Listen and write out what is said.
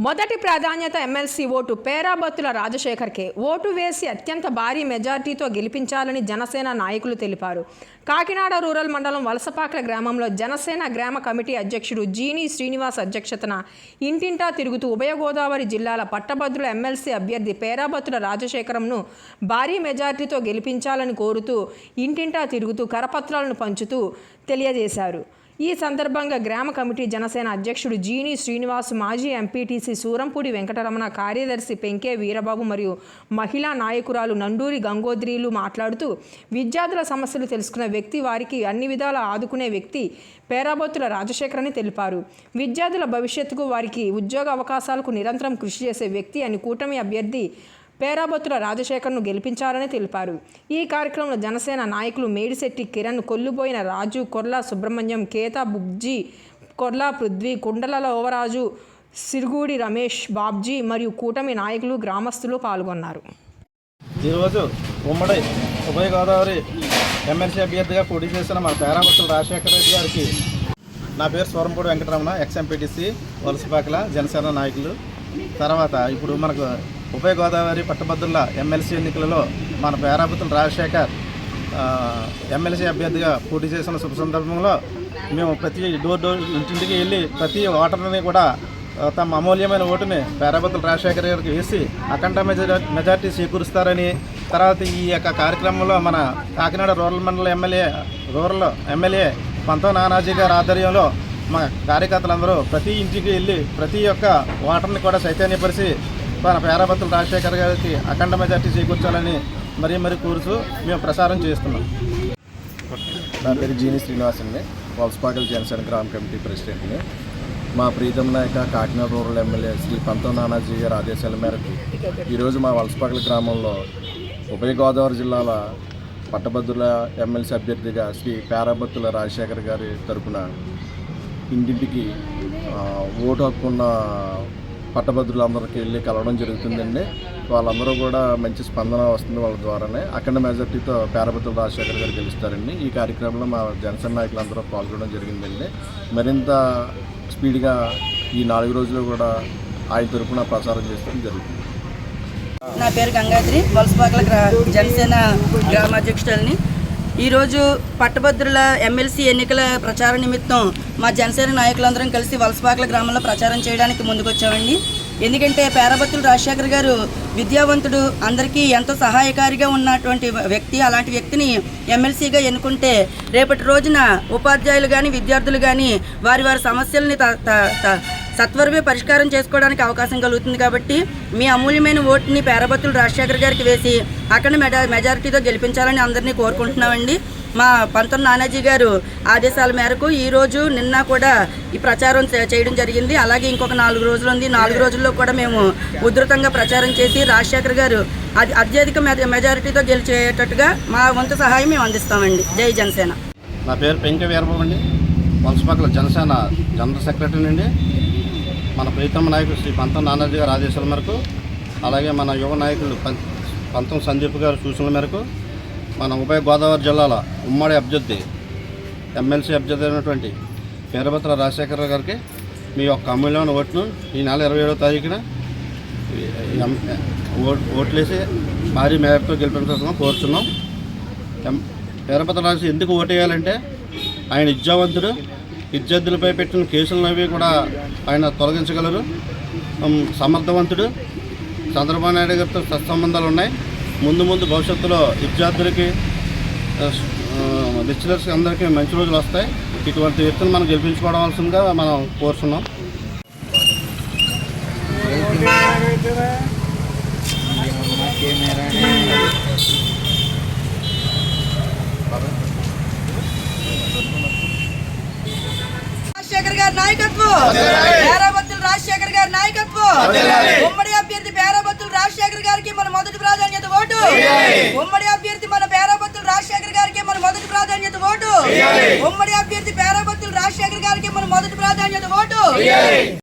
మొదటి ప్రాధాన్యత MLC vote Perabathula రాజశేఖర్కే. Vote వేసి అత్యంత భారీ మెజార్టీతో గెలిపించాలని జనసేన నాయకులు తెలిపారు. కాకినాడ రూరల్ మండలం వలసపాకల గ్రామంలో జనసేన గ్రామ కమిటీ అధ్యక్షుడు జీని శ్రీనివాస్ అధ్యక్షతన ఇంటింటా తిరుగుతూ ఉభయ గోదావరి జిల్లాల పట్టభద్రుల ఎమ్మెల్సీ అభ్యర్థి పేరాబత్తుల రాజశేఖరంను భారీ మెజార్టీతో గెలిపించాలని కోరుతూ ఇంటింటా తిరుగుతూ కరపత్రాలను పంచుతూ తెలియజేశారు. ఈ సందర్భంగా గ్రామ కమిటీ జనసేన అధ్యక్షుడు జీని శ్రీనివాస్, మాజీ ఎంపీటీసీ సూరంపూడి వెంకటరమణ, కార్యదర్శి పెంకే వీరబాబు మరియు మహిళా నాయకురాలు నండూరి గంగోద్రీలు మాట్లాడుతూ విద్యార్థుల సమస్యలు తెలుసుకున్న వ్యక్తి, వారికి అన్ని విధాలా ఆదుకునే వ్యక్తి పేరాబత్తుల రాజశేఖర్ అని తెలిపారు. విద్యార్థుల భవిష్యత్తుకు, వారికి ఉద్యోగ అవకాశాలకు నిరంతరం కృషి చేసే వ్యక్తి అని కూటమి అభ్యర్థి పేరాబత్తుల రాజశేఖర్ను గెలిపించాలని తెలిపారు. ఈ కార్యక్రమంలో జనసేన నాయకులు మేడిశెట్టి కిరణ్, కొల్లుబోయిన రాజు, కొర్లా సుబ్రహ్మణ్యం, కేతా బుగ్జీ, కొర్లా పృథ్వీ, కుండల ఓవరాజు, సిరుగుడి రమేష్, బాబ్జీ మరియు కూటమి నాయకులు, గ్రామస్తులు పాల్గొన్నారు. ఈరోజు ఉమ్మడి ఉభయ గోదావరి ఎమ్మెల్సీ అభ్యర్థిగా పోటీ చేసిన మన పేరాబత్తుల రాజశేఖర రెడ్డి గారికి నా పేరు సూరంపూడి వెంకటరమణ, ఎక్స్-ఎంపీటీసీ వలసపాకల జనసేన నాయకులు. తర్వాత ఇప్పుడు మనకు ఉభయ గోదావరి పట్టభద్రుల ఎమ్మెల్సీ ఎన్నికలలో మన పేరాబత్తుల రాజశేఖర్ ఎమ్మెల్సీ అభ్యర్థిగా పోటీ చేసిన శుభ సందర్భంలో మేము ప్రతి ఇంటింటికి వెళ్ళి ప్రతి ఓటర్ని కూడా తమ అమూల్యమైన ఓటుని పేరాబత్తుల రాజశేఖర్ గారికి వేసి అఖండ మెజార్టీ చేకూరుస్తారని, తర్వాత ఈ యొక్క కార్యక్రమంలో మన కాకినాడ రూరల్ మండల ఎమ్మెల్యే పంతం నానాజీ గారి ఆధ్వర్యంలో మా కార్యకర్తలందరూ ప్రతి ఇంటికి వెళ్ళి ప్రతి ఒక్క ఓటర్ని కూడా చైతన్యపరిచి మన పేరాబత్తుల రాజశేఖర్ గారికి అఖండ మెజార్టీ చేకూర్చాలని మరీ కోరుతూ మేము ప్రసారం చేస్తున్నాం. నా పేరు జీని శ్రీనివాస్ అండి, వలసపాకల జనసేన గ్రామ కమిటీ ప్రెసిడెంట్ని. మా ప్రీతం నాయక కాకినాడ రూరల్ ఎమ్మెల్యే శ్రీ పంతం నానాజీ గారి ఆదేశాల మేరకు ఈరోజు మా వలసపాకల గ్రామంలో ఉభయ గోదావరి జిల్లాల పట్టభద్రుల ఎమ్మెల్సీ అభ్యర్థిగా శ్రీ పేరాబత్తుల రాజశేఖర్ గారి తరపున ఇంటింటికి ఓటు హక్కున్న పట్టభద్రులందరికీ వెళ్ళి కలవడం జరుగుతుందండి. వాళ్ళందరూ కూడా మంచి స్పందన వస్తుంది వాళ్ళ ద్వారానే. అఖండ మెజార్టీతో పేరాబత్తుల రాజశేఖర్ గారు గెలుస్తారండి. ఈ కార్యక్రమంలో మా జనసేన నాయకులందరూ పాల్గొనడం జరిగిందండి. మరింత స్పీడ్గా ఈ 4 రోజులు కూడా ఆయన తరపున ప్రచారం చేసుకోవడం జరుగుతుంది. నా పేరు గంగాద్రి, వలసపాకల జనసేన గ్రామాధ్యక్షుడిని. ఈరోజు పట్టభద్రుల ఎమ్మెల్సీ ఎన్నికల ప్రచార నిమిత్తం మా జనసేన నాయకులందరం కలిసి వలసపాకల గ్రామంలో ప్రచారం చేయడానికి ముందుకొచ్చామండి. ఎందుకంటే పేరాబత్తుల రాజశేఖర్ గారు విద్యావంతుడు, అందరికీ ఎంతో సహాయకారిగా ఉన్నటువంటి వ్యక్తి. అలాంటి వ్యక్తిని ఎమ్మెల్సీగా ఎన్నుకుంటే రేపటి రోజున ఉపాధ్యాయులు కానీ విద్యార్థులు కానీ వారి సమస్యల్ని సత్వరమే పరిష్కారం చేసుకోవడానికి అవకాశం కలుగుతుంది. కాబట్టి మీ అమూల్యమైన ఓటుని పేరాబత్తుల రాజశేఖర్ గారికి వేసి అక్కడ మెజారిటీతో గెలిపించాలని అందరినీ కోరుకుంటున్నామండి. మా పంతం నానాజీ గారు ఆదేశాల మేరకు ఈరోజు నిన్న కూడా ఈ ప్రచారం చేయడం జరిగింది. అలాగే ఇంకొక 4 రోజులు ఉంది. 4 రోజుల్లో కూడా మేము ఉధృతంగా ప్రచారం చేసి రాజశేఖర్ గారు అత్యధిక మెజారిటీతో గెలిచేటట్టుగా మా వంతు సహాయం మేము అందిస్తామండి. జై జనసేన. నా పేరు పెంకే వీరబాబు అండి, వలసపాకల జనసేన జనరల్ సెక్రటరీ అండి. మన ప్రీతమ నాయకుడు శ్రీ పంతం నానాజీ గారి ఆదేశాల మేరకు, అలాగే మన యువ నాయకులు పంతం సందీప్ గారి సూచనల మేరకు మన ఉభయ గోదావరి జిల్లాల ఉమ్మడి అభ్యర్థి ఎమ్మెల్సీ అభ్యర్థి అయినటువంటి పేరాబత్తుల రాజశేఖర్ గారికి మీ యొక్క అమూల్యమైన ఓటును ఈ నెల 27వ తారీఖున ఓట్లేసి భారీ మేరతో గెలిపించాల్సిన కోరుతున్నాం. పేరాబత్తుల రాజశేఖర్ ఎందుకు ఓటు వేయాలంటే ఆయన విద్యావంతుడు, విద్యార్థులపై పెట్టిన కేసులను అవి కూడా ఆయన తొలగించగలరు, సమర్థవంతుడు. చంద్రబాబు నాయుడు గారితో సత్సంబంధాలు ఉన్నాయి. ముందు భవిష్యత్తులో విద్యార్థులకి, లెక్చరర్స్కి అందరికీ మంచి రోజులు వస్తాయి. ఇటువంటి వ్యక్తులు మనం గెలిపించుకోవాల్సిందిగా మనం కోరుతున్నాం. రాజశేఖర్ గారి నాయకత్వం, పేరాబత్తుల రాజశేఖర్ గారి నాయకత్వం, ఉమ్మడి అభ్యర్థి పేరాబత్తుల రాజశేఖర్ గారికి మన మొదటి ప్రాధాన్యత ఓటు. ఉమ్మడి అభ్యర్థి మన పేరాబత్తుల రాజశేఖర్ గారికి మన మొదటి ప్రాధాన్యత ఓటు. ఉమ్మడి అభ్యర్థి పేరాబత్తుల రాజశేఖర్ గారికి మన మొదటి ప్రాధాన్యత ఓటు.